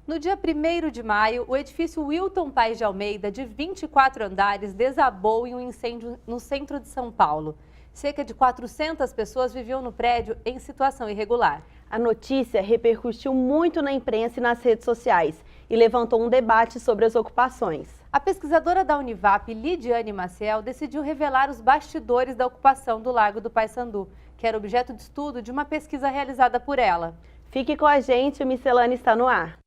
No dia 1º de maio, o edifício Wilton Paes de Almeida, de 24 andares, desabou em um incêndio no centro de São Paulo. Cerca de 400 pessoas viviam no prédio em situação irregular. A notícia repercutiu muito na imprensa e nas redes sociais e levantou um debate sobre as ocupações. A pesquisadora da Univap, Lidiane Maciel, decidiu revelar os bastidores da ocupação do Largo do Paissandu, que era objeto de estudo de uma pesquisa realizada por ela. Fique com a gente, o Miscelânea está no ar.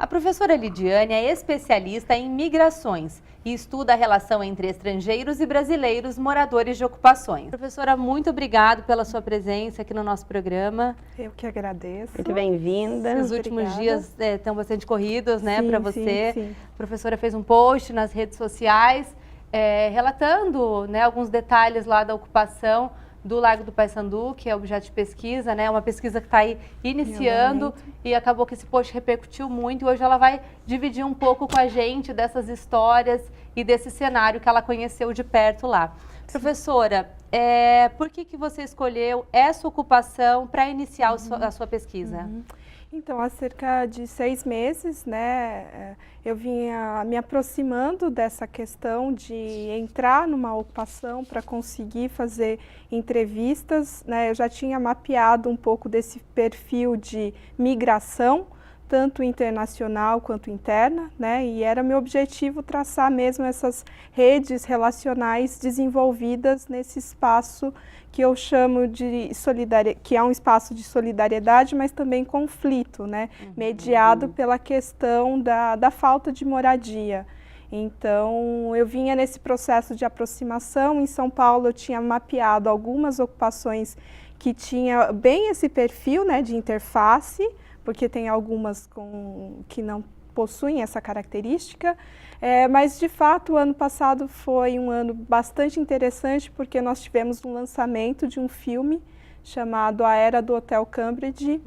A professora Lidiane é especialista em migrações e estuda a relação entre estrangeiros e brasileiros moradores de ocupações. Professora, muito obrigada pela sua presença aqui no nosso programa. Eu que agradeço. Muito bem-vinda. Os últimos dias estão bastante corridos, né, para você. Sim. A professora fez um post nas redes sociais relatando, né, alguns detalhes lá da ocupação do Largo do Paissandu, que é objeto de pesquisa, né? Uma pesquisa que está aí iniciando e acabou que esse post repercutiu muito. E hoje ela vai dividir um pouco com a gente dessas histórias e desse cenário que ela conheceu de perto lá. Sim. Professora, por que você escolheu essa ocupação para iniciar a sua pesquisa? Então, há cerca de 6 meses, né, eu vinha me aproximando dessa questão de entrar numa ocupação para conseguir fazer entrevistas, né. Eu já tinha mapeado um pouco desse perfil de migração, tanto internacional quanto interna, né, e era meu objetivo traçar mesmo essas redes relacionais desenvolvidas nesse espaço que eu chamo de que é um espaço de solidariedade, mas também conflito, né, mediado pela questão da falta de moradia. Então, eu vinha nesse processo de aproximação. Em São Paulo, eu tinha mapeado algumas ocupações que tinha bem esse perfil, né, de interface, porque tem algumas que não possuem essa característica, mas de fato o ano passado foi um ano bastante interessante porque nós tivemos um lançamento de um filme chamado A Era do Hotel Cambridge.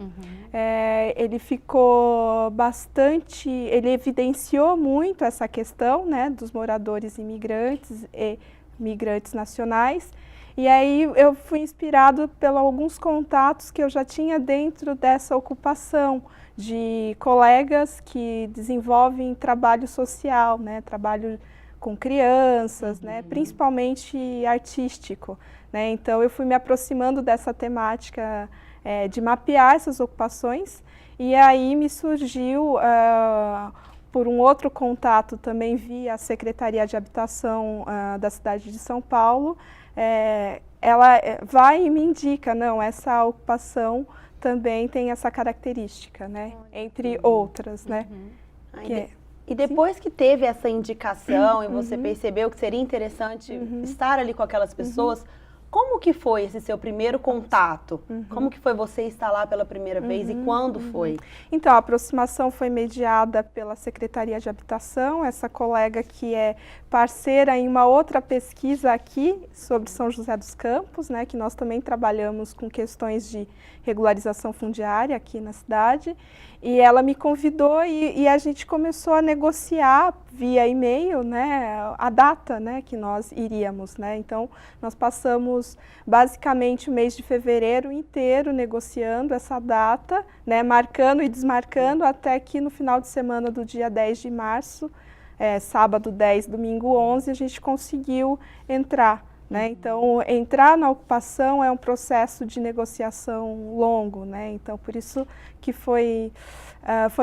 Ele ficou bastante, ele evidenciou muito essa questão, né, dos moradores imigrantes e migrantes nacionais. E aí eu fui inspirado por alguns contatos que eu já tinha dentro dessa ocupação, de colegas que desenvolvem trabalho social, né, trabalho com crianças, né, principalmente artístico, né. Então eu fui me aproximando dessa temática de mapear essas ocupações, e aí me surgiu, por um outro contato também via a Secretaria de Habitação da cidade de São Paulo, ela vai e me indica, não, essa ocupação também tem essa característica, né, entre outras, né. E depois que teve essa indicação e você percebeu que seria interessante estar ali com aquelas pessoas, como que foi esse seu primeiro contato? Como que foi você estar lá pela primeira vez e quando foi? Então, a aproximação foi mediada pela Secretaria de Habitação, essa colega que é parceira em uma outra pesquisa aqui sobre São José dos Campos, né, que nós também trabalhamos com questões de regularização fundiária aqui na cidade, e ela me convidou e a gente começou a negociar via e-mail, né, a data, né, que nós iríamos, né. Então, nós passamos basicamente o mês de fevereiro inteiro negociando essa data, né, marcando e desmarcando, até que no final de semana do dia 10 de março, sábado 10, domingo 11, a gente conseguiu entrar, né. Então, entrar na ocupação é um processo de negociação longo, né. Então, por isso que foi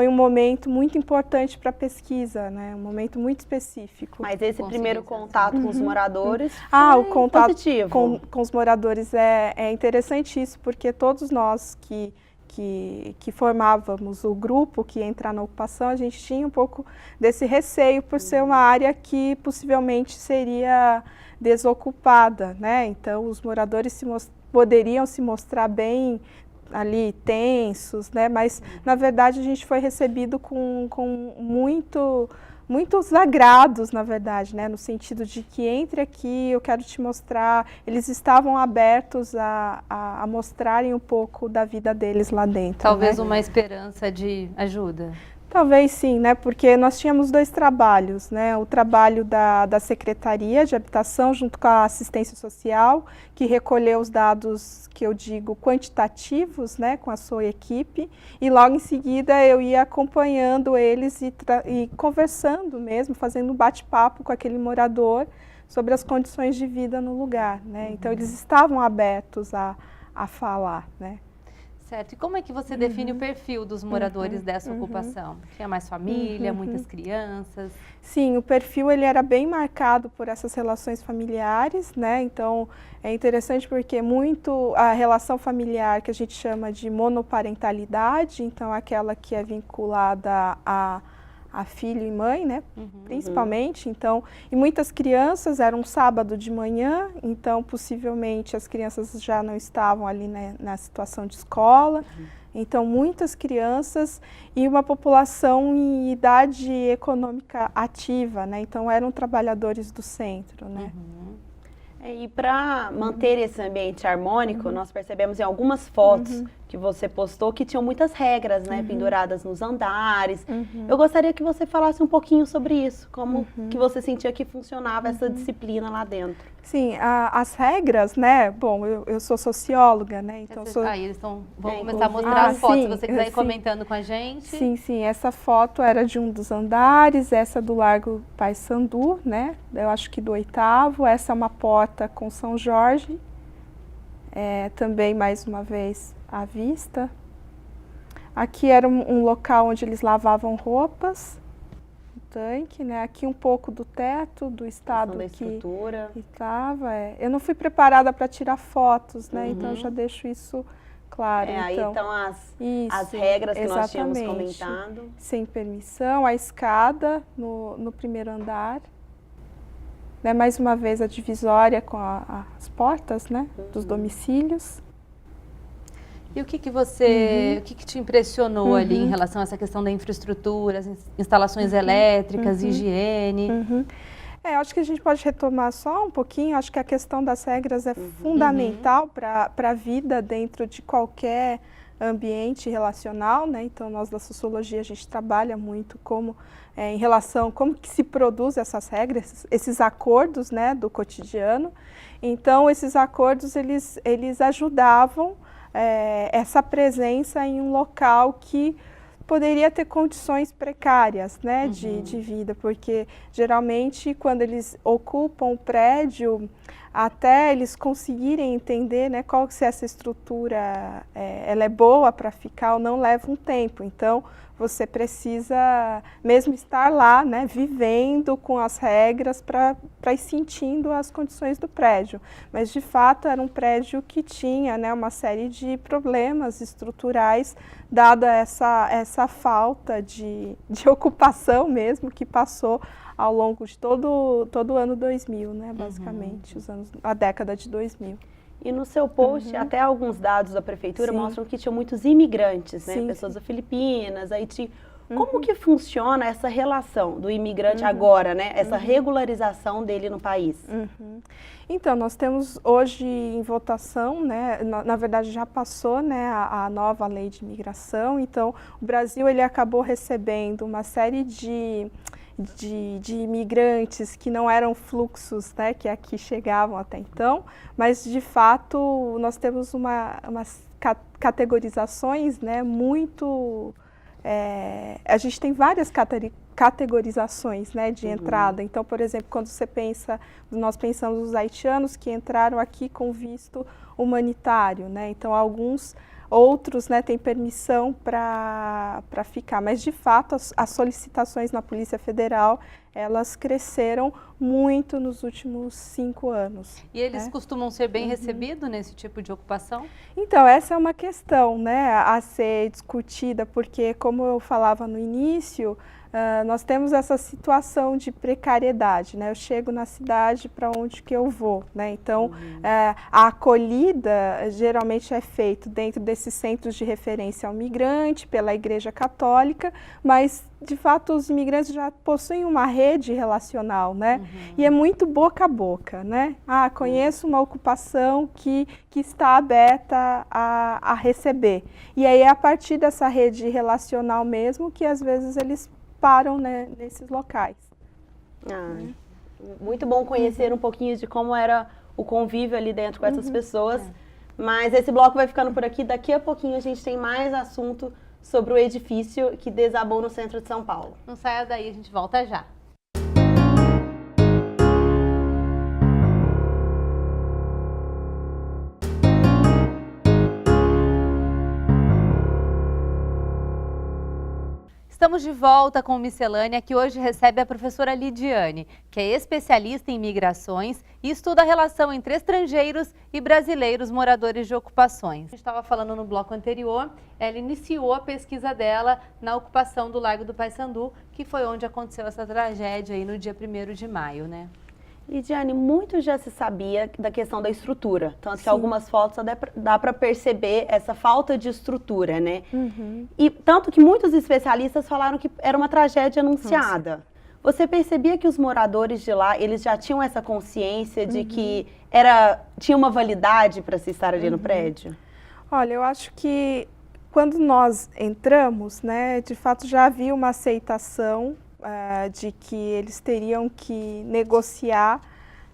um momento muito importante para a pesquisa, né, um momento muito específico. Mas esse primeiro contato com os moradores o contato positivo. Com os moradores é interessante isso, porque todos nós que formávamos o grupo que ia entrar na ocupação, a gente tinha um pouco desse receio por ser uma área que possivelmente seria desocupada, né? Então, os moradores poderiam se mostrar bem ali tensos, né? Mas, na verdade, a gente foi recebido com muitos agrados, na verdade, né? No sentido de que entre aqui, eu quero te mostrar. Eles estavam abertos a mostrarem um pouco da vida deles lá dentro. Talvez né? uma esperança de ajuda. Talvez sim, né? Porque nós tínhamos 2 trabalhos, né? O trabalho da Secretaria de Habitação junto com a Assistência Social, que recolheu os dados que eu digo quantitativos, né? Com a sua equipe, e logo em seguida eu ia acompanhando eles e conversando mesmo, fazendo um bate-papo com aquele morador sobre as condições de vida no lugar, né? Então eles estavam abertos a falar, né? Certo. E como é que você define o perfil dos moradores dessa ocupação? Tinha mais família, muitas crianças? Sim, o perfil ele era bem marcado por essas relações familiares, né? Então, é interessante porque muito a relação familiar que a gente chama de monoparentalidade, então aquela que é vinculada a filho e mãe, né? Principalmente, então, e muitas crianças, era um sábado de manhã, então possivelmente as crianças já não estavam ali, né, na situação de escola, então muitas crianças e uma população em idade econômica ativa, né? Então eram trabalhadores do centro, né? E para manter esse ambiente harmônico, nós percebemos em algumas fotos que você postou que tinham muitas regras, né, penduradas nos andares. Eu gostaria que você falasse um pouquinho sobre isso, como que você sentia que funcionava essa disciplina lá dentro. Sim, as regras, né? Bom, eu sou socióloga, né? Então Eles vão começar a mostrar as fotos, se você quiser ir comentando com a gente. Sim, sim. Essa foto era de um dos andares, essa do Largo Paissandu, né? Eu acho que do 8º. Essa é uma porta com São Jorge. Também, mais uma vez, à vista. Aqui era um local onde eles lavavam roupas. Tanque, né? Aqui um pouco do teto, do estado da estrutura. que estava. Eu não fui preparada para tirar fotos, né? Então já deixo isso claro. Aí então, estão as regras que nós tínhamos comentado. Sem permissão, a escada no primeiro andar. Né? Mais uma vez a divisória com as portas, né? Dos domicílios. E o que você, o que te impressionou ali em relação a essa questão da infraestrutura, as instalações elétricas, higiene? Eu acho que a gente pode retomar só um pouquinho. Acho que a questão das regras é fundamental para a vida dentro de qualquer ambiente relacional, né? Então, nós da sociologia, a gente trabalha muito como, em relação, como que se produz essas regras, esses acordos, né, do cotidiano. Então, esses acordos, eles ajudavam essa presença em um local que poderia ter condições precárias, né, de vida, porque geralmente quando eles ocupam o prédio, até eles conseguirem entender, né, qual que é essa estrutura, ela é boa para ficar ou não, leva um tempo. Então, você precisa mesmo estar lá, né, vivendo com as regras para ir sentindo as condições do prédio. Mas, de fato, era um prédio que tinha, né, uma série de problemas estruturais, dada essa falta de ocupação mesmo que passou ao longo de todo o ano 2000, né, basicamente, a década de 2000. E no seu post, até alguns dados da prefeitura mostram que tinham muitos imigrantes, né? Pessoas das Filipinas, Haiti. Como que funciona essa relação do imigrante agora, né? Essa regularização dele no país? Então, nós temos hoje em votação, né? Na verdade já passou, né, a nova lei de imigração. Então, o Brasil ele acabou recebendo uma série de imigrantes que não eram fluxos, né, que aqui chegavam até então, mas de fato nós temos umas categorizações, né, muito... a gente tem várias categorizações, né, de entrada. Então, por exemplo, quando você pensa, nós pensamos os haitianos que entraram aqui com visto humanitário, né, então alguns... Outros, né, têm permissão para ficar, mas de fato as solicitações na Polícia Federal, elas cresceram muito nos últimos 5 anos. E eles costumam ser bem recebidos nesse tipo de ocupação? Então, essa é uma questão, né, a ser discutida, porque como eu falava no início, nós temos essa situação de precariedade, né? Eu chego na cidade, para onde que eu vou, né? Então, a acolhida geralmente é feita dentro desses centros de referência ao migrante, pela Igreja Católica, mas, de fato, os imigrantes já possuem uma rede relacional, né? E é muito boca a boca, né? Ah, conheço uma ocupação que está aberta a receber. E aí é a partir dessa rede relacional mesmo que, às vezes, eles param, né, nesses locais. Muito bom conhecer um pouquinho de como era o convívio ali dentro com essas pessoas. Mas esse bloco vai ficando por aqui. Daqui a pouquinho a gente tem mais assunto sobre o edifício que desabou no centro de São Paulo. Não saia daí, a gente volta já. Estamos de volta com o Miscelânea, que hoje recebe a professora Lidiane, que é especialista em migrações e estuda a relação entre estrangeiros e brasileiros moradores de ocupações. A gente estava falando no bloco anterior, ela iniciou a pesquisa dela na ocupação do Largo do Paissandu, que foi onde aconteceu essa tragédia aí no dia 1º de maio, né? Lidiane, muito já se sabia da questão da estrutura, tanto que algumas fotos só dá para perceber essa falta de estrutura, né? E tanto que muitos especialistas falaram que era uma tragédia anunciada. Você percebia que os moradores de lá, eles já tinham essa consciência de que tinha uma validade para se estar ali no prédio? Olha, eu acho que quando nós entramos, né, de fato já havia uma aceitação de que eles teriam que negociar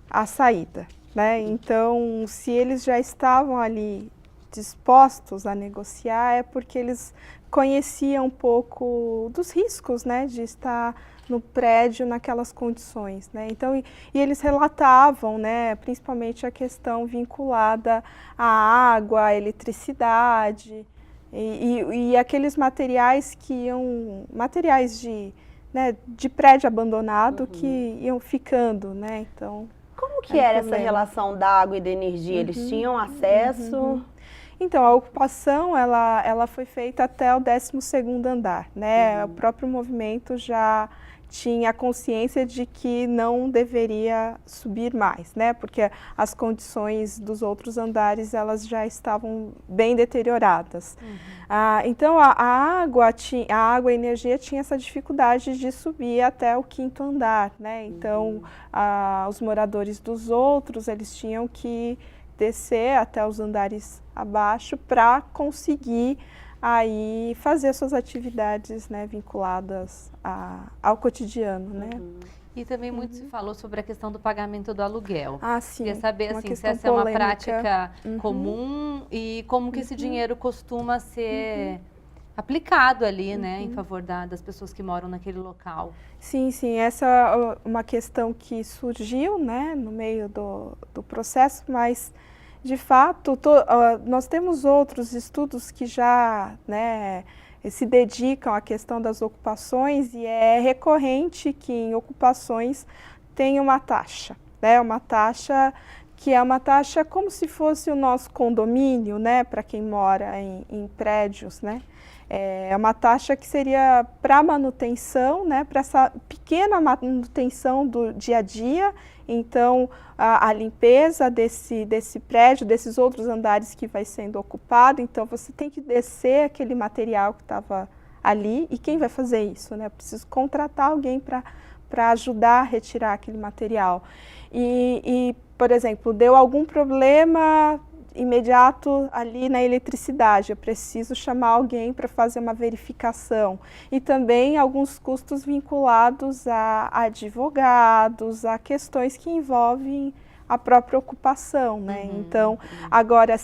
a saída, né? Então, se eles já estavam ali dispostos a negociar, é porque eles conheciam um pouco dos riscos, né, de estar no prédio naquelas condições, né? Então, e eles relatavam, né, principalmente a questão vinculada à água, à eletricidade e aqueles materiais que iam, materiais de prédio abandonado que iam ficando, né? Então, como que era essa relação da água e da energia? Eles tinham acesso? Então, a ocupação, ela foi feita até o 12º andar, né? O próprio movimento já tinha consciência de que não deveria subir mais, né? Porque as condições dos outros andares, elas já estavam bem deterioradas. Então, a água e a energia tinha essa dificuldade de subir até o 5º andar, né? Então, os moradores dos outros, eles tinham que descer até os andares abaixo para conseguir aí fazer suas atividades, né, vinculadas ao cotidiano, né? E também muito se falou sobre a questão do pagamento do aluguel. Sim. Queria saber Uma assim, se questão essa é uma polêmica. prática comum e como que esse dinheiro costuma ser aplicado ali, né, em favor das pessoas que moram naquele local. Sim, essa é uma questão que surgiu, né, no meio do processo, mas de fato nós temos outros estudos que já, né, se dedicam à questão das ocupações e é recorrente que em ocupações tem uma taxa, né, uma taxa que é uma taxa como se fosse o nosso condomínio, né, para quem mora em prédios, né. É uma taxa que seria para manutenção, né, para essa pequena manutenção do dia a dia. Então, a limpeza desse prédio, desses outros andares que vai sendo ocupado. Então, você tem que descer aquele material que estava ali. E quem vai fazer isso, né? Eu preciso contratar alguém para ajudar a retirar aquele material. Por exemplo, deu algum problema imediato ali na eletricidade, eu preciso chamar alguém para fazer uma verificação. E também alguns custos vinculados a advogados, a questões que envolvem a própria ocupação, né? Então, agora,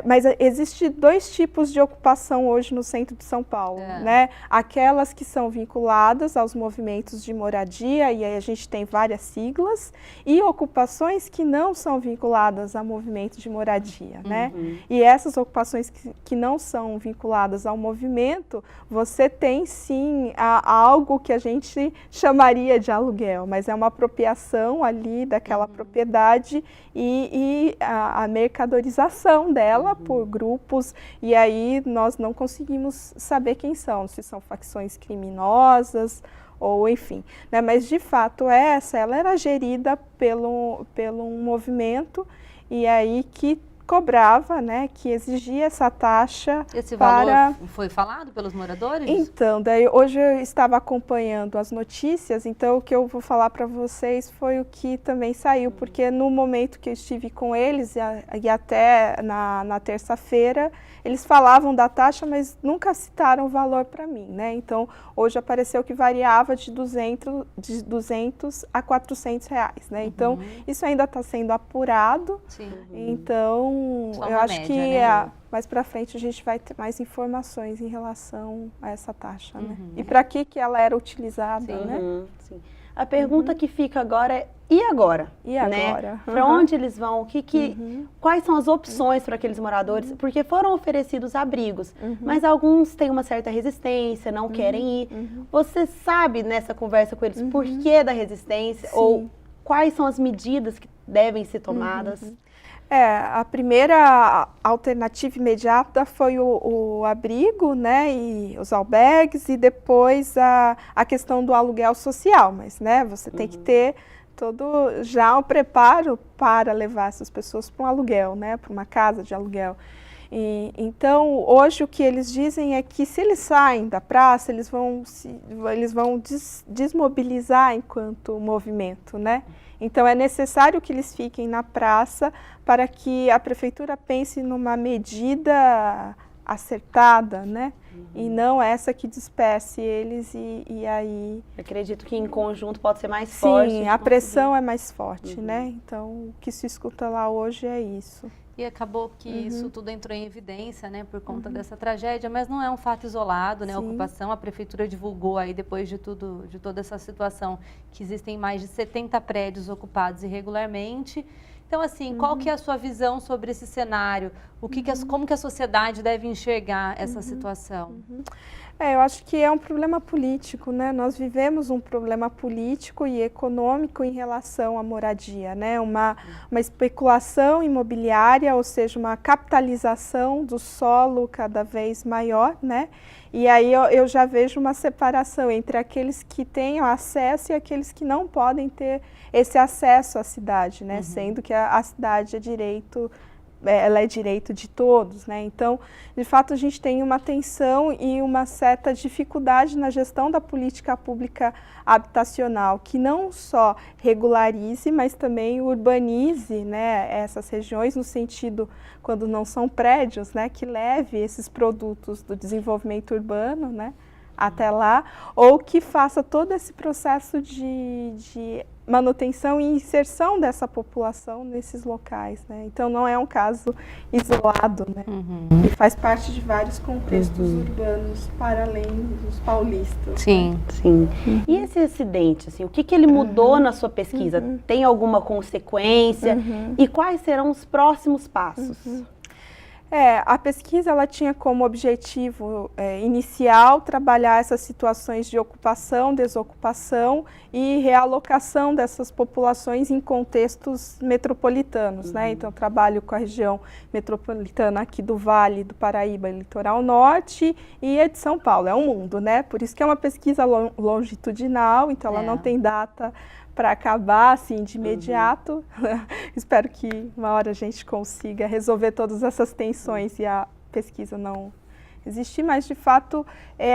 mas existe 2 tipos de ocupação hoje no centro de São Paulo, né? Aquelas que são vinculadas aos movimentos de moradia, e aí a gente tem várias siglas, e ocupações que não são vinculadas a movimentos de moradia, né? E essas ocupações que não são vinculadas ao movimento, você tem sim algo que a gente chamaria de aluguel, mas é uma apropriação ali daquela propriedade e a mercadorização dela por grupos, e aí nós não conseguimos saber quem são, se são facções criminosas ou enfim, né? Mas de fato ela era gerida pelo um movimento e aí que cobrava, né, que exigia essa taxa. Esse para... valor foi falado pelos moradores? Então, daí hoje eu estava acompanhando as notícias, então o que eu vou falar para vocês foi o que também saiu, porque no momento que eu estive com eles e até na terça-feira, eles falavam da taxa, mas nunca citaram o valor para mim, né? Então, hoje apareceu que variava de 200 a 400 reais, né? Então, isso ainda está sendo apurado. Sim. Então, só eu acho média, que né? mais para frente a gente vai ter mais informações em relação a essa taxa, né? E para que ela era utilizada, né? Sim. A pergunta que fica agora é, e agora? E agora? Para onde eles vão? Quais são as opções para aqueles moradores? Porque foram oferecidos abrigos, mas alguns têm uma certa resistência, não querem ir. Você sabe, nessa conversa com eles, por que da resistência? Sim. Ou quais são as medidas que devem ser tomadas? A primeira alternativa imediata foi o abrigo, né, e os albergues, e depois a questão do aluguel social, mas, né, você tem que ter todo já um preparo para levar essas pessoas para um aluguel, né, para uma casa de aluguel. Então, hoje o que eles dizem é que se eles saem da praça, eles vão desmobilizar enquanto movimento, né? Então, é necessário que eles fiquem na praça para que a prefeitura pense numa medida acertada, né? E não essa que disperse eles e aí... Acredito que em conjunto pode ser mais forte. Sim, a pressão é mais forte, né? Então, o que se escuta lá hoje é isso. E acabou que isso tudo entrou em evidência, né, por conta dessa tragédia, mas não é um fato isolado, né, a ocupação, a prefeitura divulgou aí depois de toda essa situação, que existem mais de 70 prédios ocupados irregularmente. Então, assim, qual que é a sua visão sobre esse cenário? Como que a sociedade deve enxergar essa situação? Eu acho que é um problema político, né? Nós vivemos um problema político e econômico em relação à moradia, né? Uma especulação imobiliária, ou seja, uma capitalização do solo cada vez maior, né? E aí eu já vejo uma separação entre aqueles que têm acesso e aqueles que não podem ter esse acesso à cidade, né? Sendo que a cidade ela é direito de todos, né? Então, de fato, a gente tem uma tensão e uma certa dificuldade na gestão da política pública habitacional, que não só regularize, mas também urbanize, né, essas regiões, no sentido, quando não são prédios, né, que leve esses produtos do desenvolvimento urbano, né, até lá, ou que faça todo esse processo de manutenção e inserção dessa população nesses locais, né? Então não é um caso isolado, né? E faz parte de vários contextos urbanos para além dos paulistas. Sim. Sim. E esse acidente, assim, o que ele mudou na sua pesquisa? Tem alguma consequência? E quais serão os próximos passos? A pesquisa ela tinha como objetivo inicial trabalhar essas situações de ocupação, desocupação e realocação dessas populações em contextos metropolitanos, né? Então, trabalho com a região metropolitana aqui do Vale do Paraíba, Litoral Norte, e a de São Paulo. É um mundo, né? Por isso que é uma pesquisa longitudinal, então ela não tem data para acabar assim de imediato. Espero que uma hora a gente consiga resolver todas essas tensões e a pesquisa não existir, mas de fato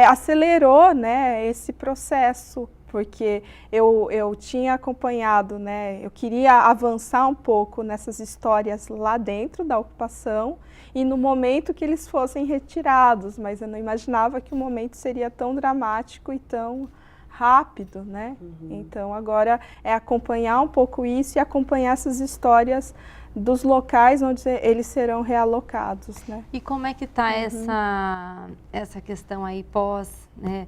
acelerou, né, esse processo, porque eu tinha acompanhado, né, eu queria avançar um pouco nessas histórias lá dentro da ocupação e no momento que eles fossem retirados, mas eu não imaginava que o momento seria tão dramático e tão rápido, né? Então agora é acompanhar um pouco isso e acompanhar essas histórias dos locais onde eles serão realocados, né? E como é que está essa questão aí pós, né,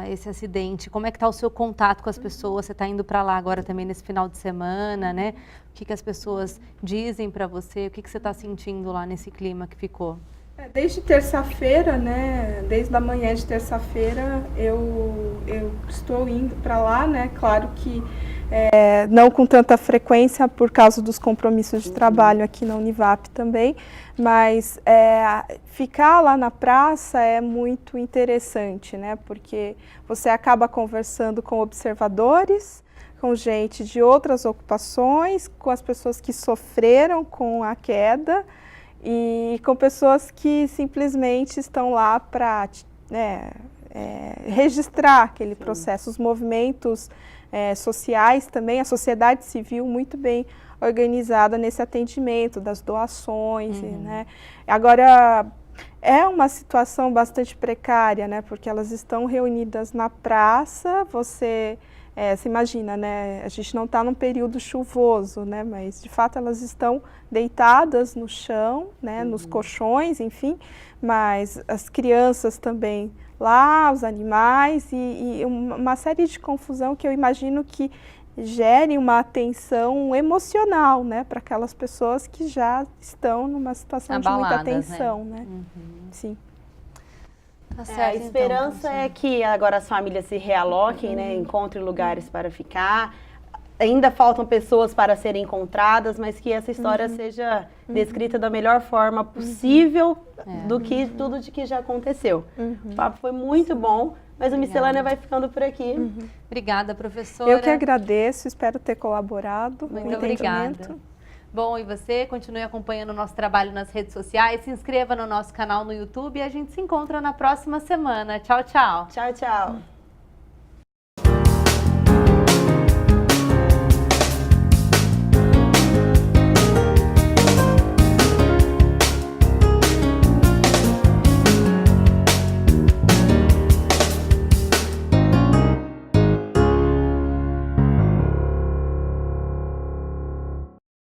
esse acidente? Como é que está o seu contato com as pessoas? Você está indo para lá agora também nesse final de semana, né? O que as pessoas dizem para você? O que você está sentindo lá nesse clima que ficou? Desde terça-feira, né? Desde a manhã de terça-feira eu estou indo para lá, né? Claro que não com tanta frequência por causa dos compromissos de trabalho aqui na Univap também, mas ficar lá na praça é muito interessante, né? Porque você acaba conversando com observadores, com gente de outras ocupações, com as pessoas que sofreram com a queda e com pessoas que simplesmente estão lá para registrar aquele processo, os movimentos sociais também, a sociedade civil muito bem organizada nesse atendimento das doações, né? Agora, é uma situação bastante precária, né? Porque elas estão reunidas na praça, você imagina, né? A gente não está num período chuvoso, né? Mas, de fato, elas estão deitadas no chão, né? Nos colchões, enfim, mas as crianças também lá, os animais e uma série de confusão que eu imagino que gere uma atenção emocional, né, para aquelas pessoas que já estão numa situação abaladas, de muita tensão, né? Sim. Tá certo, A esperança é que agora as famílias se realoquem, né, encontrem lugares para ficar. Ainda faltam pessoas para serem encontradas, mas que essa história seja descrita da melhor forma possível do que tudo de que já aconteceu. O papo foi muito bom, mas o Miscelânea vai ficando por aqui. Obrigada, professora. Eu que agradeço, espero ter colaborado. Muito obrigada. Bom, e você continue acompanhando o nosso trabalho nas redes sociais, se inscreva no nosso canal no YouTube e a gente se encontra na próxima semana. Tchau, tchau. Tchau, tchau.